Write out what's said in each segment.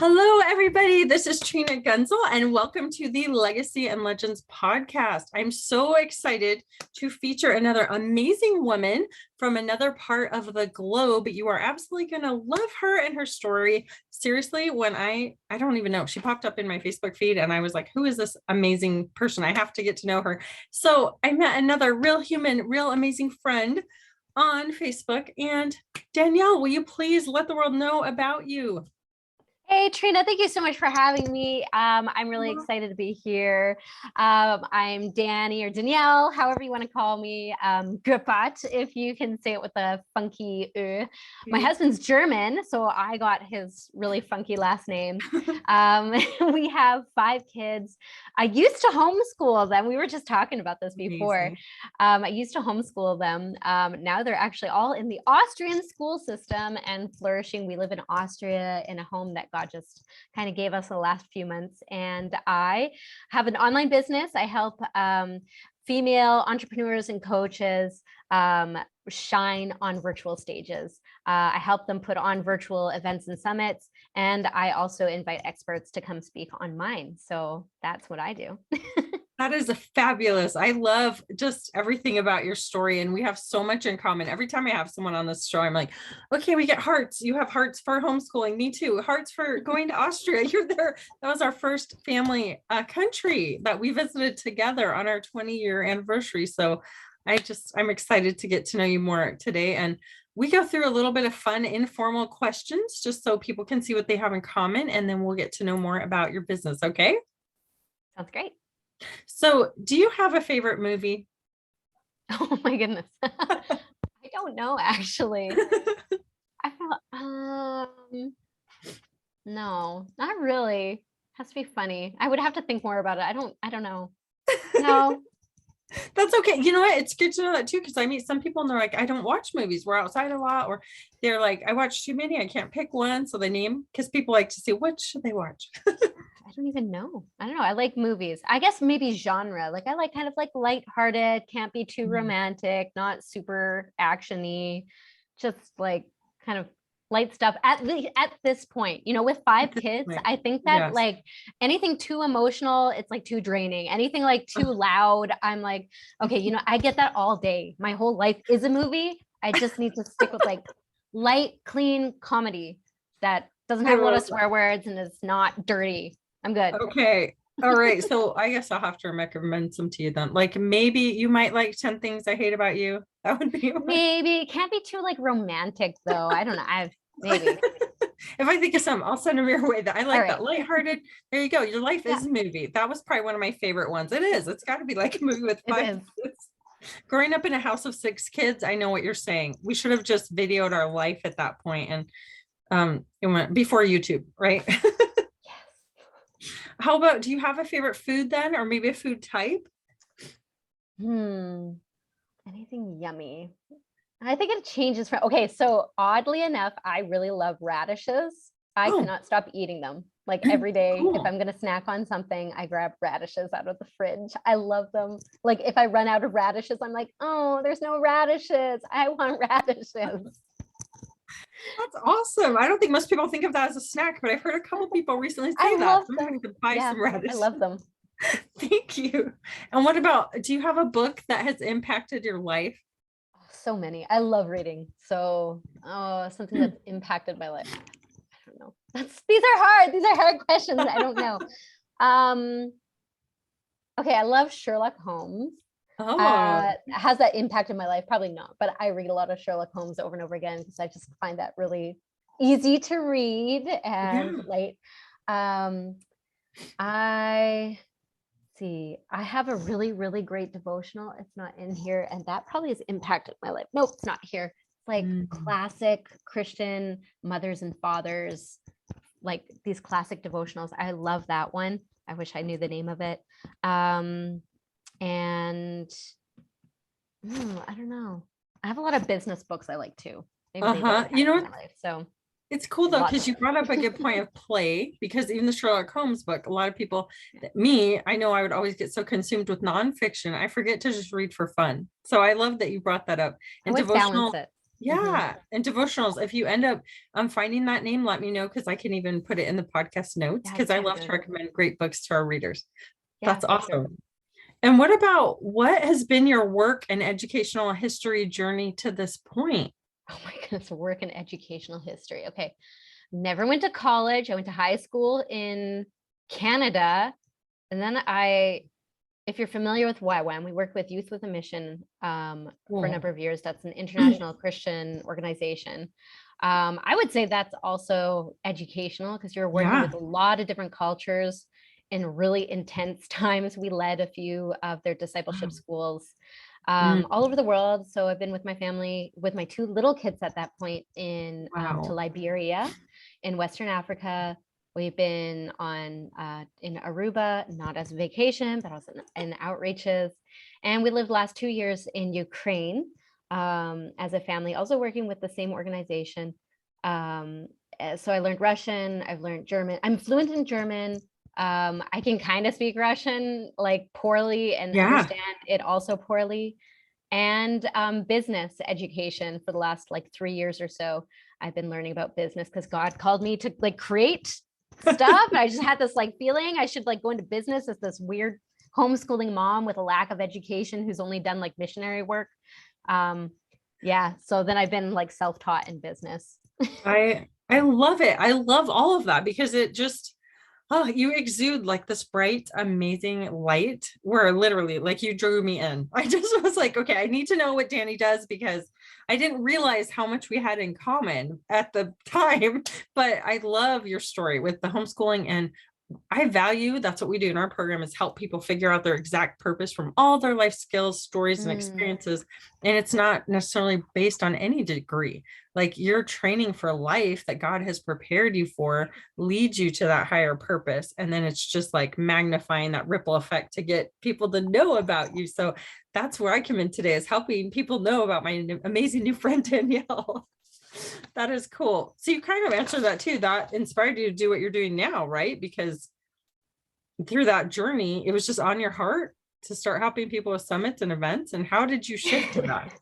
Hello, everybody. This is Trina Gunzel, and welcome to the Legacy and Legends podcast. I'm so excited to feature another amazing woman from another part of the globe. You are absolutely going to love her and her story. Seriously, when I don't even know, she popped up in my Facebook feed and I was like, who is this amazing person? I have to get to know her. So I met another real human, real amazing friend on Facebook. And Danielle, will you please let the world know about you? Hey, Trina, thank you so much for having me. I'm really excited to be here. I'm Dani or Danielle, however you want to call me, Goeppert, if you can say it with a funky ö. My husband's German, so I got his really funky last name. We have 5 kids. I used to homeschool them. We were just talking about this before. I used to homeschool them. Now they're actually all in the Austrian school system and flourishing. We live in Austria in a home that God just kind of gave us the last few months. And I have an online business. I help female entrepreneurs and coaches shine on virtual stages. I help them put on virtual events and summits. And I also invite experts to come speak on mine. So that's what I do. That is fabulous. I love just everything about your story. And we have so much in common. Every time I have someone on this show, I'm like, okay, we get hearts. You have hearts for homeschooling. Me too. Hearts for going to Austria. You're there. That was our first family country that we visited together on our 20-year anniversary. So I'm excited to get to know you more today. And we go through a little bit of fun, informal questions, just so people can see what they have in common. And then we'll get to know more about your business. Okay. Sounds great. So do you have a favorite movie? Oh my goodness. I don't know, actually. I felt, no, not really. Has to be funny. I would have to think more about it. I don't know. No. That's okay. You know what? It's good to know that too, because I meet some people and they're like, I don't watch movies. We're outside a lot. Or they're like, I watch too many. I can't pick one. So they name, because people like to see, what should they watch? I don't even know. I don't know. I like movies. I guess maybe genre. Like I like kind of like lighthearted, can't be too romantic, not super actiony, just like kind of light stuff at this point, with 5 kids. I think that like anything too emotional, it's like too draining. Anything like too loud, I'm like, okay, I get that all day. My whole life is a movie. I just need to stick with like light, clean comedy that doesn't have a lot of swear words and is not dirty. I'm good. Okay. All right. So I guess I'll have to recommend some to you then. Like maybe you might like 10 Things I Hate About You. That would be maybe. It can't be too like romantic though. I don't know. Maybe. If I think of some, I'll send them your way. That I like that lighthearted. There you go. Your life is a movie. That was probably one of my favorite ones. It is. It's got to be like a movie with 5 kids. Growing up in a house of 6 kids, I know what you're saying. We should have just videoed our life at that point, and it went before YouTube, right? How about, do you have a favorite food then, or maybe a food type? Anything yummy? I think it changes from, okay, so oddly enough, I really love radishes. I cannot stop eating them. Like every day, if I'm going to snack on something, I grab radishes out of the fridge. I love them. Like if I run out of radishes, I'm like, oh, there's no radishes. I want radishes. That's awesome. I don't think most people think of that as a snack, but I've heard a couple people recently say that. I'm going to buy some radishes. I love them. Thank you. And what about, do you have a book that has impacted your life? So many. I love reading. So something that's impacted my life. I don't know. These are hard. These are hard questions. I don't know. Okay, I love Sherlock Holmes. Has that impacted my life? Probably not, but I read a lot of Sherlock Holmes over and over again because I just find that really easy to read and light. I have a really, really great devotional. It's not in here, and that probably has impacted my life. Nope, it's not here. It's like classic Christian mothers and fathers, like these classic devotionals. I love that one. I wish I knew the name of it. And I don't know. I have a lot of business books I like too. You know what? So it's cool though, because you brought up a good point of play, because even the Sherlock Holmes book, a lot of people, I know I would always get so consumed with nonfiction. I forget to just read for fun. So I love that you brought that up. And devotional, Yeah. And devotionals. If you end up finding that name, let me know because I can even put it in the podcast notes Yeah, because I so love to good. recommend great books to our readers. Yeah, That's for sure. awesome. And what has been your work and educational history journey to this point? Oh my goodness, work and educational history. Okay. Never went to college. I went to high school in Canada. And then if you're familiar with YWAM, we work with Youth with a Mission for a Cool. number of years. That's an international Christian organization. I would say that's also educational because you're working Yeah. with a lot of different cultures in really intense times. We led a few of their discipleship Wow. schools Mm, all over the world. So I've been with my family, with my two little kids at that point to wow. Liberia in Western Africa. We've been in Aruba, not as a vacation, but also in outreaches. And we lived the last 2 years in Ukraine as a family, also working with the same organization. So I learned Russian, I've learned German. I'm fluent in German. I can kind of speak Russian like poorly and Yeah. understand it also poorly. And business education for the last like 3 years or so. I've been learning about business because God called me to like create stuff. I just had this like feeling I should like go into business as this weird homeschooling mom with a lack of education who's only done like missionary work. Yeah. So then I've been like self-taught in business. I love it. I love all of that because it just you exude like this bright, amazing light where literally like you drew me in. I just was like, okay, I need to know what Dani does because I didn't realize how much we had in common at the time. But I love your story with the homeschooling and I value that's what we do in our program is help people figure out their exact purpose from all their life skills, stories, and Mm, experiences. And it's not necessarily based on any degree. Like your training for life that God has prepared you for leads you to that higher purpose. And then it's just like magnifying that ripple effect to get people to know about you. So that's where I come in today is helping people know about my amazing new friend, Danielle. That is cool. So you kind of answered that too. That inspired you to do what you're doing now, right? Because through that journey, it was just on your heart to start helping people with summits and events. And how did you shift to that?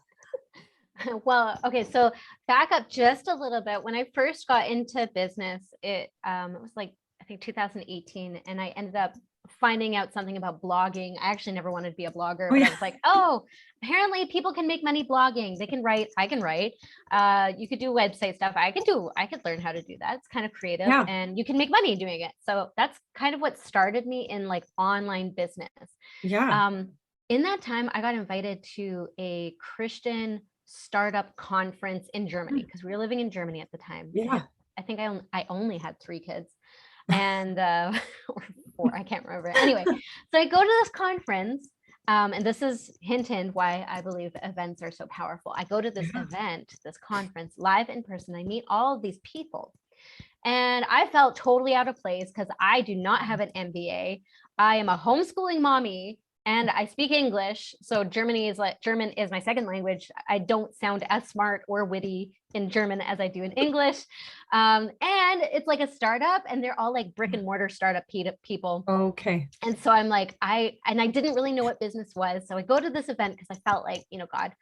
well, okay, so back up just a little bit. When I first got into business, it was like I think 2018, and I ended up finding out something about blogging. I actually never wanted to be a blogger, Oh but I yeah. was like, oh, apparently people can make money blogging. They can write, I can write. You could do website stuff. I could learn how to do that. It's kind of creative Yeah. and you can make money doing it. So that's kind of what started me in like online business. Yeah. Um, in that time, I got invited to a Christian startup conference in Germany because we were living in Germany at the time. Yeah. I think I only had 3 kids and or 4, I can't remember. Anyway, so I go to this conference, and this is hint why I believe events are so powerful. I go to this Yeah. event, this conference, live in person. I meet all of these people, and I felt totally out of place because I do not have an MBA. I am a homeschooling mommy and I speak English. So German is my second language. I don't sound as smart or witty in German as I do in English. And it's like a startup and they're all like brick and mortar startup people. Okay. And so I'm like, I didn't really know what business was. So I go to this event because I felt like, God,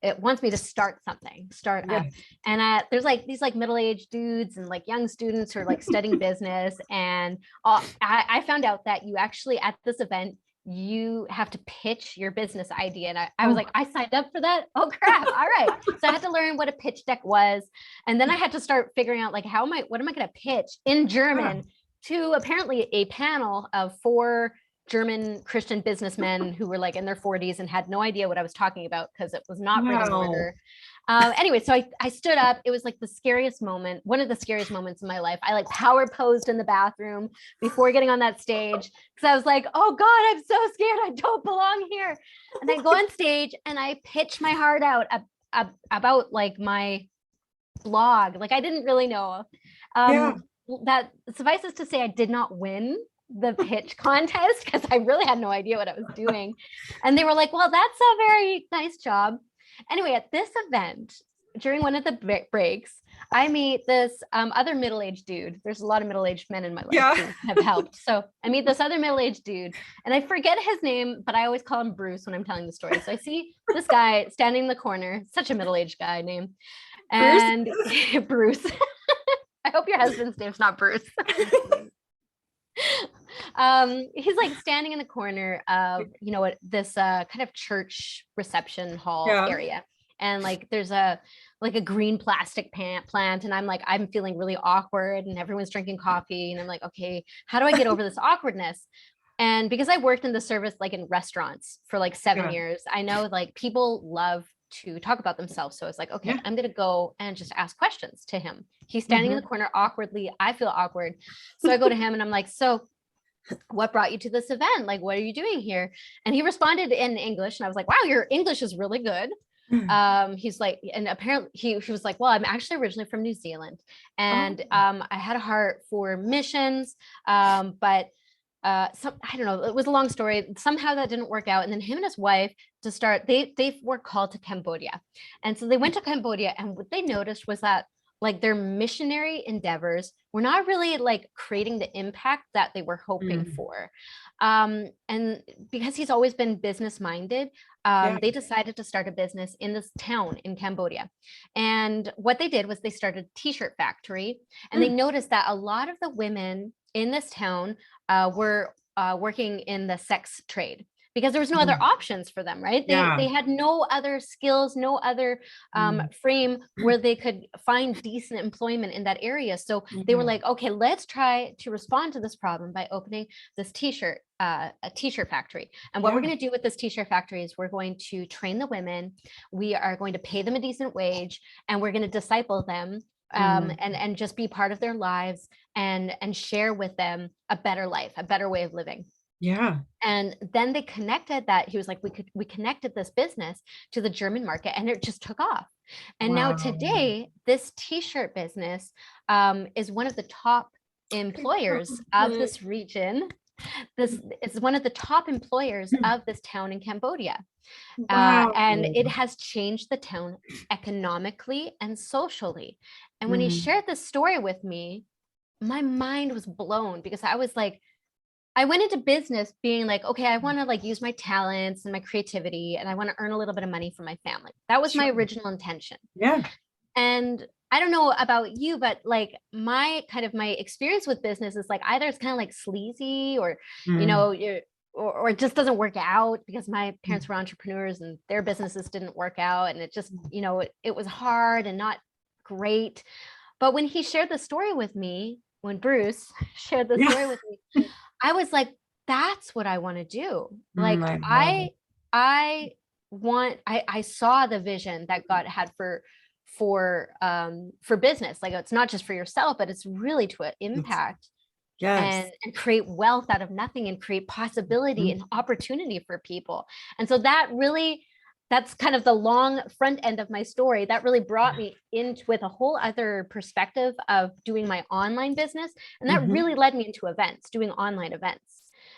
it wants me to start something, start Yeah. up. And there's like these like middle-aged dudes and like young students who are like studying business. And I found out that you actually at this event, you have to pitch your business idea. And I was Oh, like, I signed up for that. Oh crap. All right. So I had to learn what a pitch deck was. And then I had to start figuring out like, what am I going to pitch in yeah. German to apparently a panel of 4 German Christian businessmen who were like in their 40s and had no idea what I was talking about because it was not brick and Wow. mortar. Anyway, so I stood up. It was like the scariest moment, one of the scariest moments in my life. I like power posed in the bathroom before getting on that stage because I was like, oh God, I'm so scared. I don't belong here. And I go on stage and I pitch my heart out about like my blog. Like I didn't really know. Yeah. That suffices to say, I did not win the pitch contest because I really had no idea what I was doing. And they were like, well, that's a very nice job. Anyway, at this event, during one of the breaks, I meet this other middle-aged dude. There's a lot of middle-aged men in my life Yeah. who have helped. So I meet this other middle-aged dude and I forget his name, but I always call him Bruce when I'm telling the story. So I see this guy standing in the corner, such a middle-aged guy name. Bruce? And Bruce. I hope your husband's name's not Bruce. He's like standing in the corner of, this kind of church reception hall area. And like, there's a green plastic plant. And I'm feeling really awkward and everyone's drinking coffee. And I'm like, okay, how do I get over this awkwardness? And because I worked in the service, like in restaurants for like 7 years, I know like people love to talk about themselves. So it's like, okay, I'm going to go and just ask questions to him. He's standing in the corner awkwardly. I feel awkward. So I go to him and I'm like, so what brought you to this event? Like, what are you doing here? And he responded in English. And I was like, wow, your English is really good. He's like, and apparently he was like, well, I'm actually originally from New Zealand. And I had a heart for missions. But I don't know, it was a long story. Somehow that didn't work out. And then him and his wife they were called to Cambodia. And so they went to Cambodia, and what they noticed was that like their missionary endeavors were not really like creating the impact that they were hoping for. And because he's always been business minded, they decided to start a business in this town in Cambodia. And what they did was they started a t-shirt factory, and they noticed that a lot of the women in this town were working in the sex trade, because there was no other options for them, right? They had no other skills, no other frame where they could find decent employment in that area. So they were like, okay, let's try to respond to this problem by opening this a t-shirt factory. And what we're going to do with this t-shirt factory is we're going to train the women. We are going to pay them a decent wage, and we're going to disciple them and just be part of their lives and share with them a better life, a better way of living. Yeah. And then they connected that. He was like, we connected this business to the German market, and it just took off. And now today, this t-shirt business is one of the top employers of this region. This is one of the top employers of this town in Cambodia. And it has changed the town economically and socially. And when he shared this story with me, my mind was blown, because I was like, I went into business being like, okay, I want to like use my talents and my creativity, and I want to earn a little bit of money for my family. That was my original intention. Yeah. And I don't know about you, but like my experience with business is like, either it's kind of like sleazy, or, or it just doesn't work out, because my parents were entrepreneurs and their businesses didn't work out. And it just, it was hard and not great. But when he shared the story with me, when Bruce shared the story with me, I was like, that's what I want to do. Like, I saw the vision that God had for business. Like, it's not just for yourself, but it's really to impact and create wealth out of nothing, and create possibility and opportunity for people. And so that's kind of the long front end of my story that really brought me into with a whole other perspective of doing my online business. And that really led me into doing online events,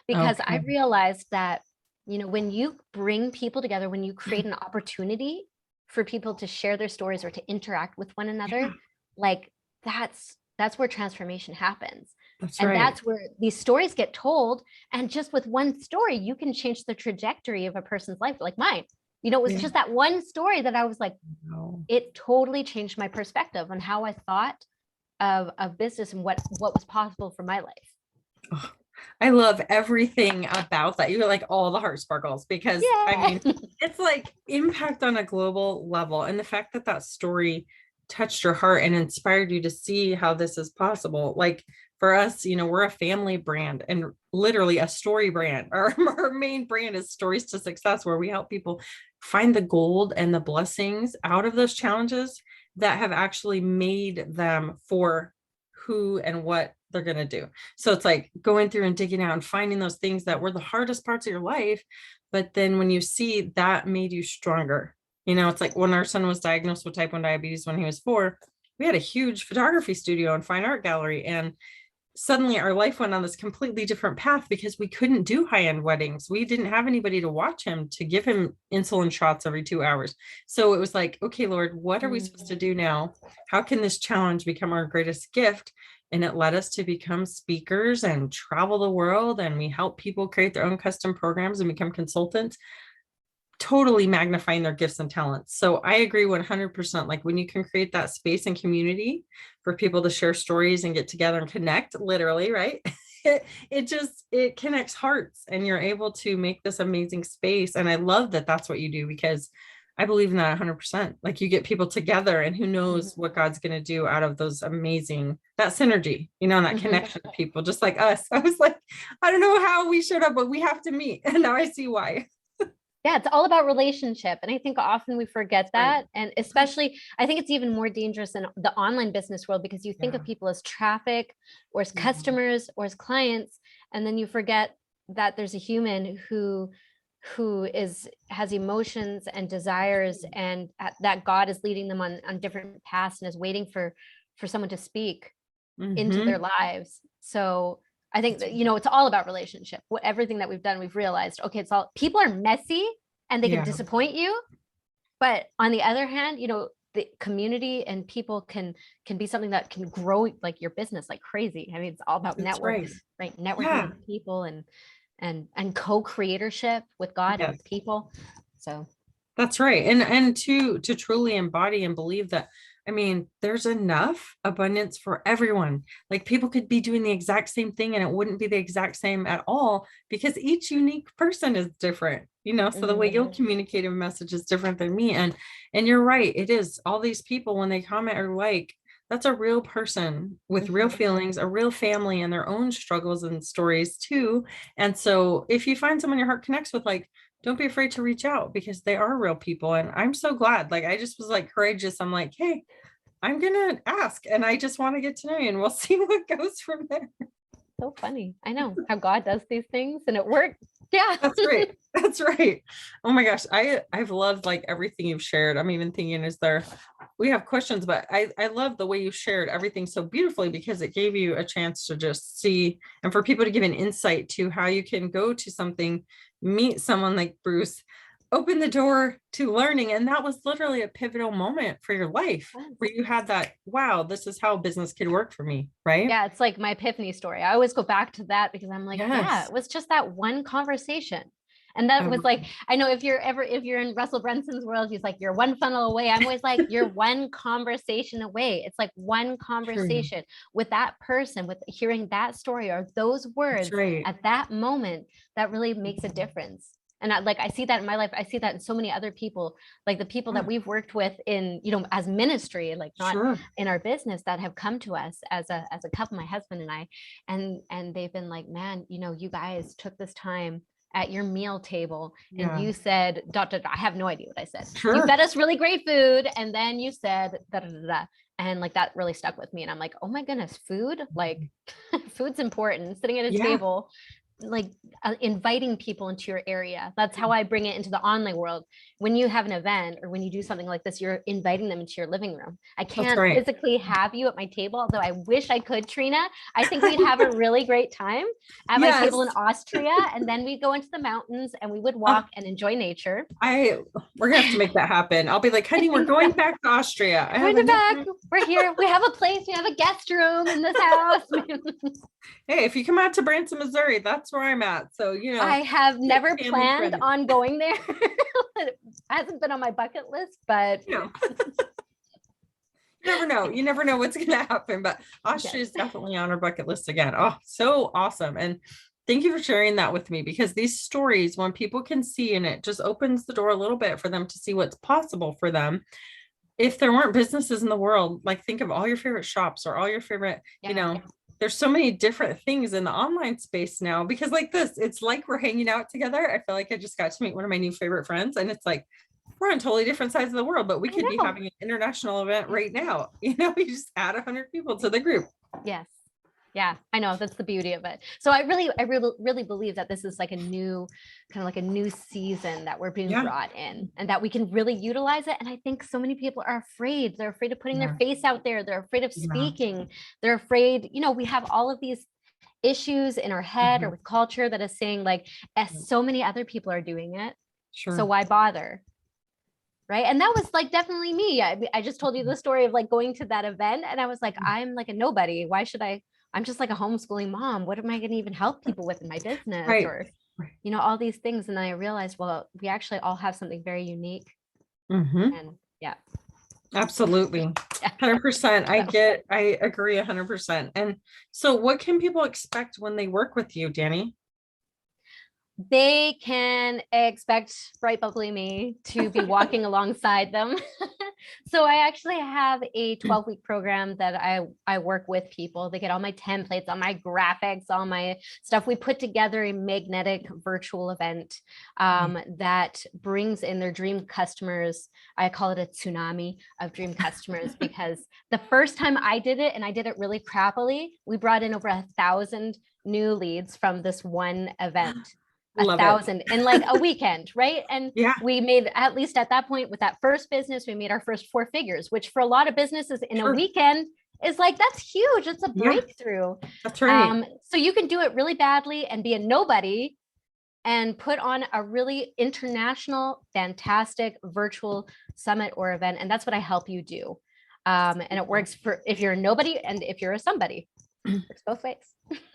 because I realized that, when you bring people together, when you create an opportunity for people to share their stories or to interact with one another, like that's where transformation happens. That's where these stories get told. And just with one story, you can change the trajectory of a person's life, like mine. It was just that one story that I was like, it totally changed my perspective on how I thought of business and what was possible for my life. Oh, I love everything about that. You were like all the heart sparkles, because I mean, it's like impact on a global level. And the fact that story touched your heart and inspired you to see how this is possible. Like, for us, we're a family brand, and literally a story brand. Our main brand is Stories to Success, where we help people find the gold and the blessings out of those challenges that have actually made them for who and what they're going to do. So it's like going through and digging out and finding those things that were the hardest parts of your life. But then when you see that made you stronger, it's like when our son was diagnosed with type 1 diabetes when he was 4, we had a huge photography studio and fine art gallery. And suddenly our life went on this completely different path, because we couldn't do high-end weddings. We didn't have anybody to watch him, to give him insulin shots every 2 hours. So it was like, okay, Lord, what are we supposed to do now? How can this challenge become our greatest gift? And it led us to become speakers and travel the world. And we help people create their own custom programs and become consultants. totally magnifying their gifts and talents. So I agree 100%. Like when you can create that space and community for people to share stories and get together and connect, literally, right? It connects hearts, and you're able to make this amazing space. And I love that that's what you do, because I believe in that 100%. Like you get people together, and who knows what God's going to do out of those amazing, that synergy, and that connection to people just like us. I was like, I don't know how we showed up, but we have to meet. And now I see why. Yeah, it's all about relationship. And I think often we forget that. And especially, I think it's even more dangerous in the online business world, because you think of people as traffic or as customers or as clients. And then you forget that there's a human who has emotions and desires, and that God is leading them on different paths and is waiting for someone to speak into their lives. So I think that, it's all about relationship. Everything that we've done, we've realized, okay, it's all, people are messy and they can disappoint you. But on the other hand, the community and people can be something that can grow like your business like crazy. I mean, it's all about networks, right? Networking with people and co-creatorship with God and with people. So that's right. And to truly embody and believe that, I mean, there's enough abundance for everyone. Like people could be doing the exact same thing and it wouldn't be the exact same at all, because each unique person is different, so the way you'll communicate a message is different than me. And you're right. It is all these people, when they comment or like, that's a real person with real feelings, a real family, and their own struggles and stories too. And so if you find someone your heart connects with, like, don't be afraid to reach out, because they are real people. And I'm so glad, like, I just was like courageous. I'm like, hey, I'm going to ask, and I just want to get to know you, and we'll see what goes from there. So funny. I know how God does these things and it worked. Yeah. That's right. That's right. Oh my gosh. I've loved like everything you've shared. I'm even thinking, we have questions, but I love the way you shared everything so beautifully, because it gave you a chance to just see, and for people to give an insight to how you can go to something, meet someone like Bruce, open the door to learning. And that was literally a pivotal moment for your life where you had that, wow, this is how business could work for me. Right. Yeah. It's like my epiphany story. I always go back to that because I'm like, yeah, it was just that one conversation. And that was like, I know if you're in Russell Brunson's world, he's like, you're one funnel away. I'm always like, you're one conversation away. It's like one conversation with that person, with hearing that story or those words at that moment, that really makes a difference. And I see that in my life. I see that in so many other people, like the people that we've worked with in, as ministry, like not in our business, that have come to us as a couple, my husband and I, and they've been like, man, you guys took this time at your meal table and you said, I have no idea what I said. You fed us really great food. And then you said, da, da, da, da. And like, that really stuck with me. And I'm like, oh my goodness, food, like food's important. Sitting at a table, like inviting people into your area. That's how I bring it into the online world. When you have an event or when you do something like this, you're inviting them into your living room. I can't physically have you at my table, although I wish I could, Trina. I think we'd have a really great time at my table in Austria, and then we'd go into the mountains and we would walk and enjoy nature. We're gonna have to make that happen. I'll be like, honey, we're going back to Austria. We're here. We have a place. We have a guest room in this house. Hey, if you come out to Branson, Missouri, that's where I'm at. So, I have never planned on going there. It hasn't been on my bucket list, but you never know. You never know what's going to happen, but Austria is definitely on our bucket list again. Oh, so awesome. And thank you for sharing that with me, because these stories, when people can see, and it just opens the door a little bit for them to see what's possible for them. If there weren't businesses in the world, like think of all your favorite shops or all your favorite, there's so many different things in the online space now, because like this, it's like we're hanging out together. I feel like I just got to meet one of my new favorite friends, and it's like, we're on totally different sides of the world, but we could be having an international event right now. We just add 100 people to the group. Yes. Yeah, I know, that's the beauty of it. So I really believe that this is like a new season that we're being brought in, and that we can really utilize it. And I think so many people are afraid. They're afraid of putting their face out there. They're afraid of speaking. They're afraid, we have all of these issues in our head or with culture that is saying like, so many other people are doing it. So why bother? Right. And that was like definitely me. I just told you the story of like going to that event, and I was like, I'm like a nobody. Why should I'm just like a homeschooling mom. What am I going to even help people with in my business? Right. Or Right. you know, all these things. And then I realized, well, we actually all have something very unique. Mm-hmm. And yeah. Absolutely. Yeah. 100%. So I agree 100%. And so what can people expect when they work with you, Dani? they can expect bright bubbly me to be walking alongside them. So I actually have a 12-week program that I work with people. They get all my templates, all my graphics, all my stuff. We put together a magnetic virtual event that brings in their dream customers. I call it a tsunami of dream customers because the first time I did it, and I did it really crappily, we brought in over 1,000 new leads from this one event. Love it. 1,000 in like a weekend, right? And Yeah. we made, at least at that point with that first business, we made our first 4 figures, which for a lot of businesses in a weekend is like, that's huge. It's a breakthrough. That's right. So you can do it really badly and be a nobody and put on a really international, fantastic virtual summit or event. And that's what I help you do. And it works for if you're a nobody and if you're a somebody. Works both ways.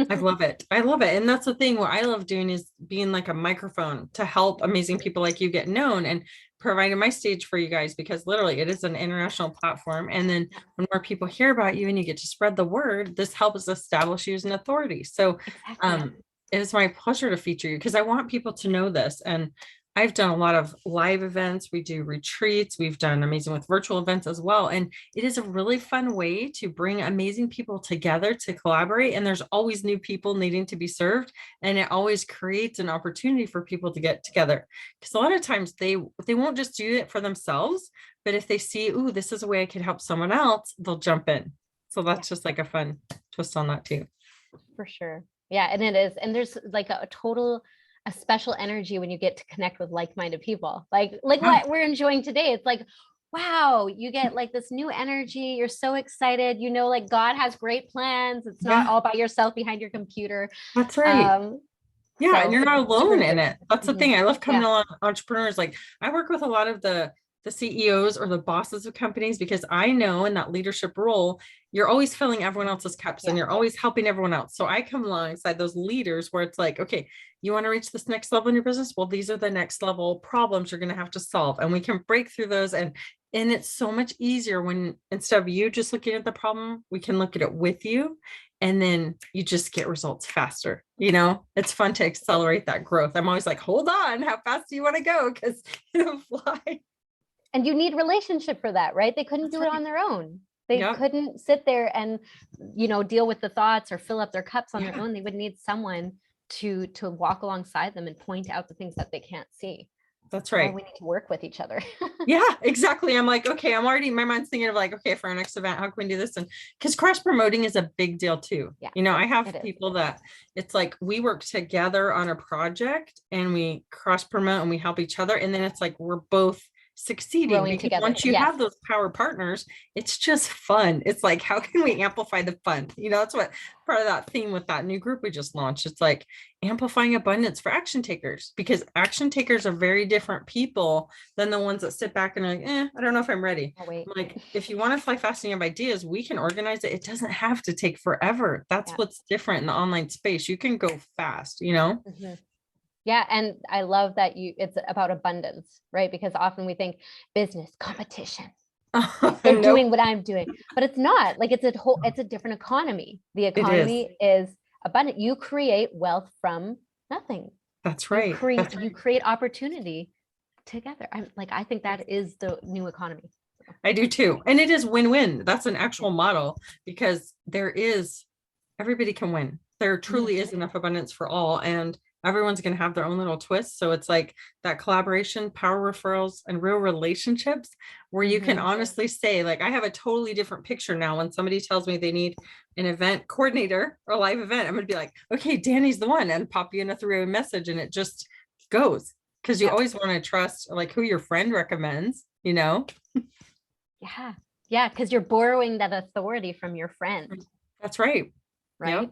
I love it. I love it. And that's the thing. What I love doing is being like a microphone to help amazing people like you get known and providing my stage for you guys, because literally it is an international platform. And then when more people hear about you and you get to spread the word, this helps establish you as an authority. So it is my pleasure to feature you because I want people to know this. And I've done a lot of live events. We do retreats. We've done amazing with virtual events as well. And it is a really fun way to bring amazing people together to collaborate. And there's always new people needing to be served. And it always creates an opportunity for people to get together. Because a lot of times they won't just do it for themselves, but if they see, ooh, this is a way I could help someone else, they'll jump in. So that's just like a fun twist on that too. For sure. Yeah. And it is. And there's like a special energy when you get to connect with like-minded people, like what we're enjoying today. It's like, wow, you get like this new energy. You're so excited. You know, like God has great plans. It's not all by yourself behind your computer. That's right. Yeah, so and you're not alone in it. That's the thing. I love coming along entrepreneurs. Like I work with a lot of the CEOs or the bosses of companies because I know in that leadership role, you're always filling everyone else's cups and you're always helping everyone else. So I come alongside those leaders where it's like, okay, you want to reach this next level in your business? Well, these are the next level problems you're going to have to solve. And we can break through those. And it's so much easier when instead of you just looking at the problem, we can look at it with you. And then you just get results faster. You know, it's fun to accelerate that growth. I'm always like, hold on, how fast do you want to go? Because it'll fly. And you need relationship for that, right? They couldn't do it on their own. They couldn't sit there and, you know, deal with the thoughts or fill up their cups on their own. They would need someone to walk alongside them and point out the things that they can't see. That's right. We need to work with each other. Yeah, exactly. I'm like, okay, I'm already, my mind's thinking of like, okay, for our next event, how can we do this? And because cross promoting is a big deal too. Yeah, you know, I have people that it's like, we work together on a project and we cross promote and we help each other. And then it's like, we're both succeeding together. Once you have those power partners, it's just fun. It's like, how can we amplify the fun? You know, that's what part of that theme with that new group we just launched. It's like amplifying abundance for action takers, because action takers are very different people than the ones that sit back and are like, I don't know if I'm ready. Like, if you want to fly fast and you have ideas, we can organize it. It doesn't have to take forever. That's what's different in the online space. You can go fast, you know? Yeah. And I love that it's about abundance, right? Because often we think business competition. They're doing what I'm doing, but it's not. Like it's a different economy. The economy is abundant. You create wealth from nothing. That's right. You create opportunity together. I think that is the new economy. I do too. And it is win-win. That's an actual model because everybody can win. There truly is enough abundance for all. And everyone's going to have their own little twist. So it's like that collaboration, power referrals, and real relationships where you can honestly say, like, I have a totally different picture now. When somebody tells me they need an event coordinator or a live event, I'm going to be like, okay, Dani's the one, and pop you in a three-way message. And it just goes, because you always want to trust like who your friend recommends, you know? Yeah. Yeah. Because you're borrowing that authority from your friend. That's right. Right.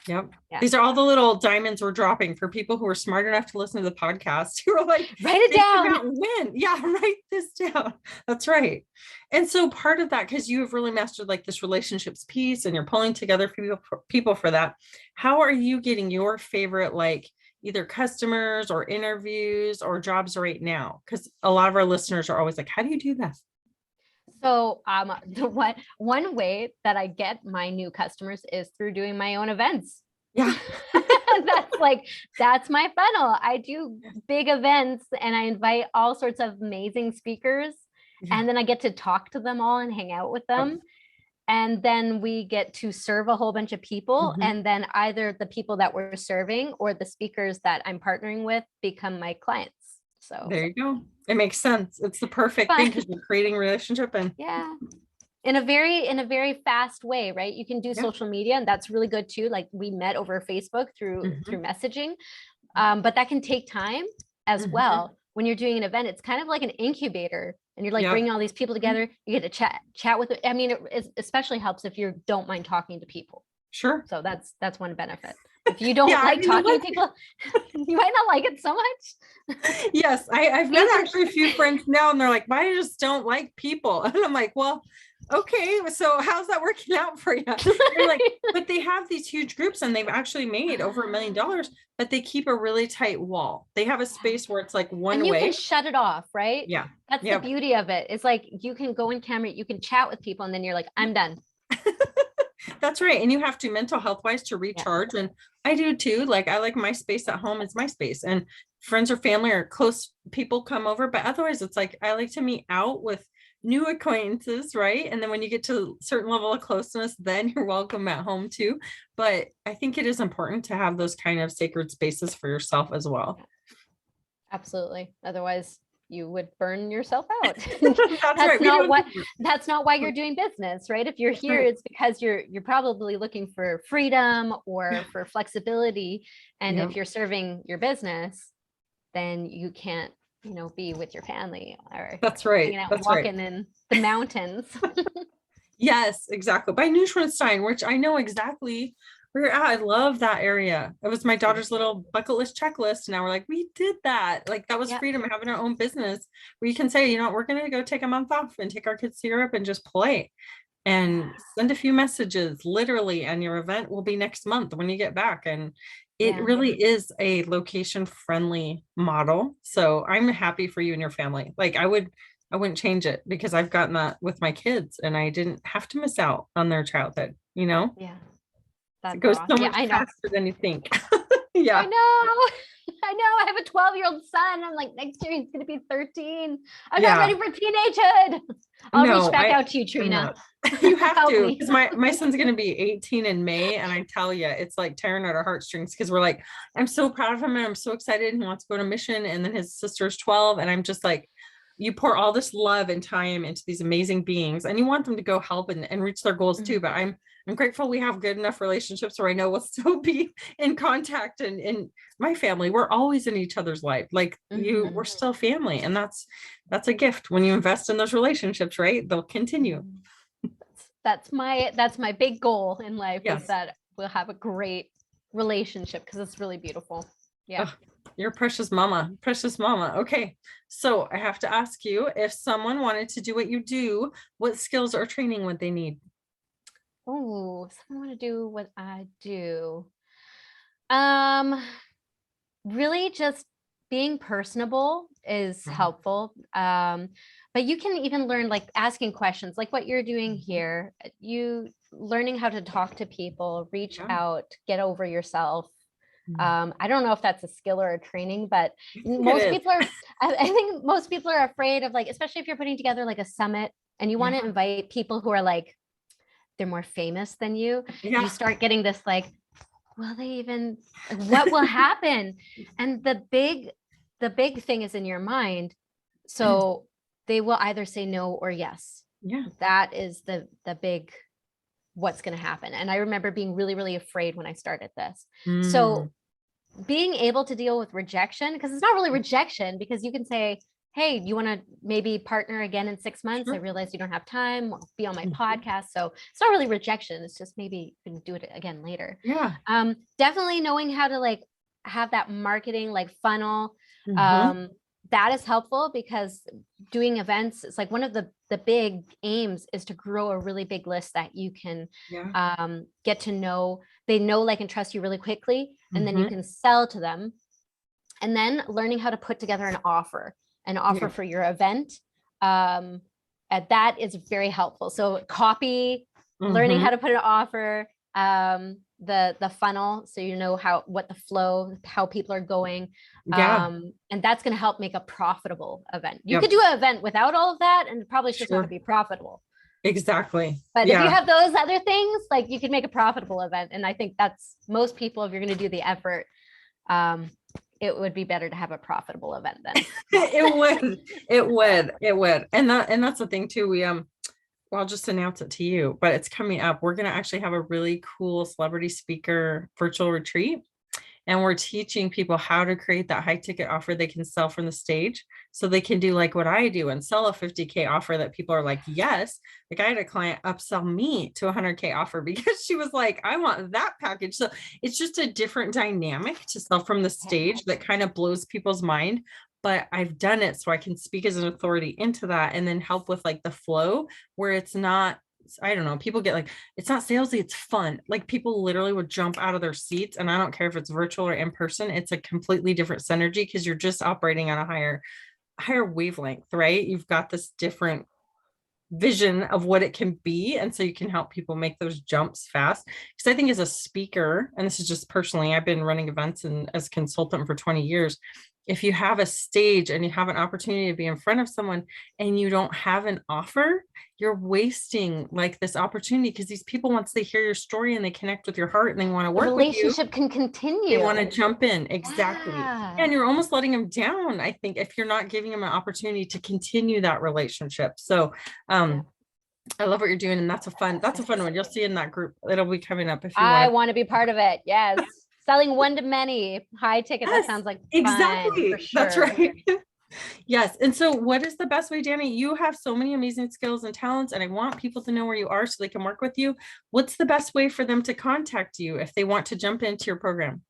Yep. These are all the little diamonds we're dropping for people who are smart enough to listen to the podcast, who are like, write it down. When. Yeah, write this down. That's right. And so part of that, because you have really mastered like this relationships piece and you're pulling together people for that. How are you getting your favorite like either customers or interviews or jobs right now? Because a lot of our listeners are always like, how do you do that? So the one way that I get my new customers is through doing my own events. Yeah. That's my funnel. I do big events and I invite all sorts of amazing speakers, and then I get to talk to them all and hang out with them. And then we get to serve a whole bunch of people. And then either the people that we're serving or the speakers that I'm partnering with become my clients. So there you go. It makes sense. It's the perfect thing because you're creating a relationship and in a very fast way, right? You can do social media, and that's really good too. Like we met over Facebook through messaging, but that can take time as well. When you're doing an event, it's kind of like an incubator, and you're like bringing all these people together. You get to chat with. I mean, it especially helps if you don't mind talking to people. Sure. So that's one benefit. If you don't like talking to people, you might not like it so much. Yes, I've met actually a few friends now, and they're like, I just don't like people. And I'm like, well, okay, so how's that working out for you? They're like, but they have these huge groups and they've actually made over $1 million, but they keep a really tight wall. They have a space where it's like one way. And you can shut it off, right? Yeah. That's the beauty of it. It's like you can go in camera, you can chat with people, and then you're like, I'm done. That's right. And you have to mental health wise to recharge. And I do too. Like I like my space at home is my space, and friends or family or close people come over. But otherwise it's like, I like to meet out with new acquaintances. Right. And then when you get to a certain level of closeness, then you're welcome at home too. But I think it is important to have those kind of sacred spaces for yourself as well. Absolutely. Otherwise you would burn yourself out. That's not why you're doing business, right? If you're here, it's because you're probably looking for freedom or for flexibility. And if you're serving your business, then you can't, be with your family or walking in the mountains. Yes, exactly. By Neuschwanstein, which I know exactly where you're at. I love that area. It was my daughter's little bucket list checklist. And now we're like, we did that. Like that was freedom, having our own business where you can say, we're going to go take a month off and take our kids to Europe and just play and send a few messages literally. And your event will be next month when you get back. And it really is a location friendly model. So I'm happy for you and your family. Like I wouldn't change it because I've gotten that with my kids and I didn't have to miss out on their childhood, Yeah. It goes so much faster than you think. I know. I have a 12-year-old son. I'm like, next year he's going to be 13. I'm not ready for teenagehood. I'll reach back out to you, Trina. You have to, because my son's going to be 18 in May. And I tell you, it's like tearing at our heartstrings because we're like, I'm so proud of him and I'm so excited. He wants to go to mission. And then his sister's 12. And I'm just like, you pour all this love and time into these amazing beings and you want them to go help and reach their goals too. But I'm grateful we have good enough relationships where I know we'll still be in contact, and in my family, we're always in each other's life. Like we're still family. And that's a gift when you invest in those relationships, right? They'll continue. That's my big goal in life is that we'll have a great relationship because it's really beautiful. Yeah. You're precious mama. Okay. So I have to ask you, if someone wanted to do what you do, what skills or training would they need? Oh, someone want to do what I do. Really just being personable is helpful. But you can even learn like asking questions like what you're doing here, you learning how to talk to people, reach out, get over yourself. I don't know if that's a skill or a training, but most people are, I think most people are afraid of like, especially if you're putting together like a summit and you want to invite people who are like, they're more famous than you. You start getting this like, what will happen? And the big thing is in your mind. So they will either say no or yes. Yeah. That is the big, what's going to happen. And I remember being really, really afraid when I started this. So being able to deal with rejection, because it's not really rejection, because you can say, hey, you want to maybe partner again in 6 months? I realize you don't have time, be on my podcast. So it's not really rejection. It's just maybe you can do it again later. Yeah. Definitely knowing how to like have that marketing like funnel. That is helpful because doing events, it's like one of the big aims is to grow a really big list that you can get to know. They know, like, and trust you really quickly. And then you can sell to them And then learning how to put together an offer Yeah. for your event. That is very helpful. So copy, learning how to put an offer, the funnel, so you know what the flow, how people are going. Yeah. And that's going to help make a profitable event. You Yep. could do an event without all of that, and probably just not Sure. to be profitable. Exactly. But Yeah. if you have those other things, like, you could make a profitable event. And I think that's most people, if you're going to do the effort, it would be better to have a profitable event then. It would. And that's the thing too. Well, I'll just announce it to you, but it's coming up. We're going to actually have a really cool celebrity speaker virtual retreat. And we're teaching people how to create that high ticket offer they can sell from the stage. So they can do like what I do and sell a 50K offer that people are like, yes. Like, I had a client upsell me to a 100K offer because she was like, I want that package. So it's just a different dynamic to sell from the stage that kind of blows people's mind. But I've done it so I can speak as an authority into that and then help with like the flow where it's not, I don't know, people get like, it's not salesy, it's fun. Like, people literally would jump out of their seats, and I don't care if it's virtual or in person, it's a completely different synergy because you're just operating on a higher wavelength, right? You've got this different vision of what it can be. And so you can help people make those jumps fast. Because I think as a speaker, and this is just personally, I've been running events and as a consultant for 20 years. If you have a stage and you have an opportunity to be in front of someone and you don't have an offer, you're wasting like this opportunity, because these people, once they hear your story and they connect with your heart and they want to work with you, the relationship can continue. they want to jump in. Exactly. Yeah. And you're almost letting them down, I think, if you're not giving them an opportunity to continue that relationship. So I love what you're doing. And that's a fun one. You'll see in that group. It'll be coming up if you I want to be part of it. Yes. Selling one to many, high ticket. Yes, that sounds like exactly. fun, for sure. That's right. Yes. And so what is the best way, Dani? You have so many amazing skills and talents, and I want people to know where you are so they can work with you. What's the best way for them to contact you if they want to jump into your program?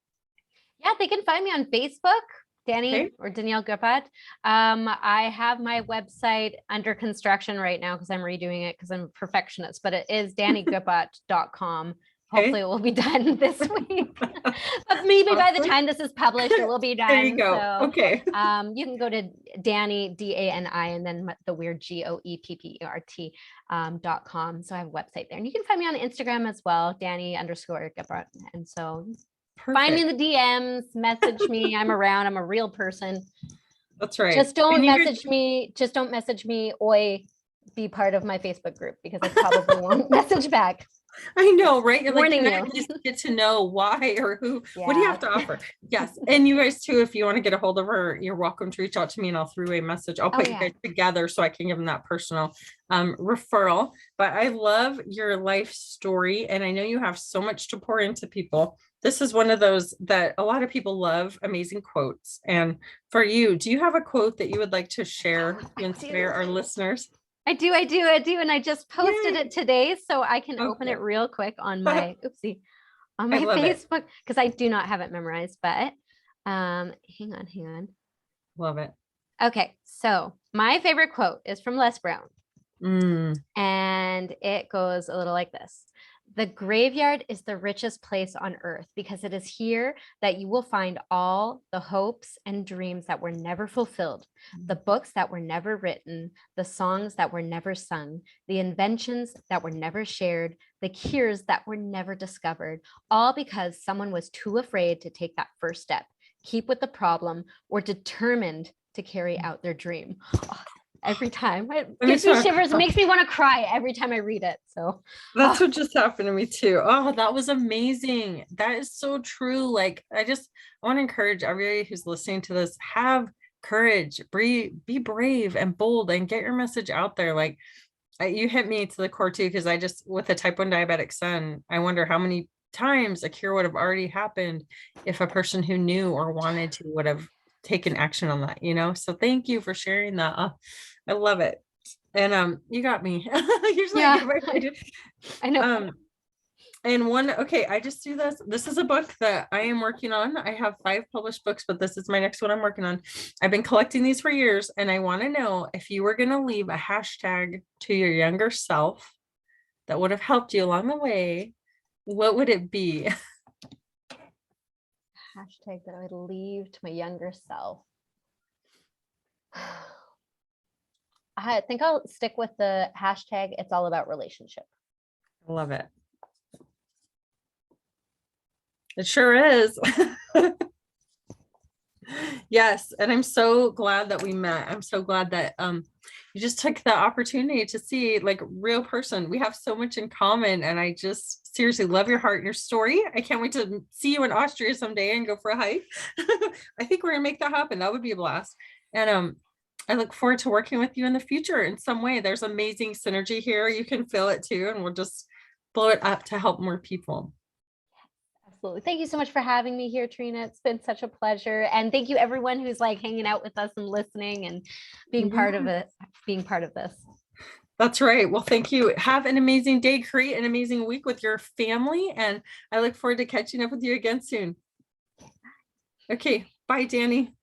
Yeah, they can find me on Facebook, Dani or Danielle Goeppert. I have my website under construction right now because I'm redoing it because I'm a perfectionist, but it is danigoeppert.com. Hopefully it will be done this week. But maybe by the time this is published, it will be done. There you go. So, okay. You can go to Dani, DANI, and then the weird GOEPPERT.com. So I have a website there. And you can find me on Instagram as well, Dani_Goeppert. And so find me in the DMs, message me. I'm around. I'm a real person. That's right. Just don't message me. Just don't message me. Oi, be part of my Facebook group, because I probably won't message back. I know, right? You're warning like, you. Just get to know why or who, what do you have to offer? Yes. And you guys too, if you want to get a hold of her, you're welcome to reach out to me and I'll through a message. I'll put you guys together so I can give them that personal referral. But I love your life story. And I know you have so much to pour into people. This is one of those that a lot of people love, amazing quotes. And for you, do you have a quote that you would like to share to inspire our listeners? I do. And I just posted it today, so I can open it real quick on my, on my Facebook, because I do not have it memorized, but hang on. Love it. Okay. So my favorite quote is from Les Brown. And it goes a little like this. The graveyard is the richest place on earth, because it is here that you will find all the hopes and dreams that were never fulfilled, the books that were never written, the songs that were never sung, the inventions that were never shared, the cures that were never discovered, all because someone was too afraid to take that first step, keep with the problem, or determined to carry out their dream. Oh, every time it gives me shivers. It makes me want to cry every time I read it. So that's what just happened to me too. Oh, that was amazing. That is so true. Like, I want to encourage everybody who's listening to this, have courage, be brave and bold, and get your message out there. Like, you hit me to the core too, because I just, with a type 1 diabetic son, I wonder how many times a cure would have already happened if a person who knew or wanted to would have taken action on that, so thank you for sharing that. I love it. And you got me. I know. And I just do this is a book that I am working on. I have 5 published books, but this is my next one I'm working on. I've been collecting these for years, and I want to know, if you were going to leave a hashtag to your younger self that would have helped you along the way, what would it be? hashtag that I would leave to my younger self. I think I'll stick with the hashtag, it's all about relationship. I love it. It sure is. Yes. And I'm so glad that we met. I'm so glad that you just took the opportunity to see like real person. We have so much in common. And I just seriously love your heart and your story. I can't wait to see you in Austria someday and go for a hike. I think we're gonna make that happen. That would be a blast. And I look forward to working with you in the future in some way. There's amazing synergy here. You can feel it too. And we'll just blow it up to help more people. Absolutely. Thank you so much for having me here, Trina. It's been such a pleasure. And thank you everyone who's like hanging out with us and listening and being part of it, being part of this. That's right. Well, thank you. Have an amazing day. Create an amazing week with your family. And I look forward to catching up with you again soon. Okay. Bye, Dani.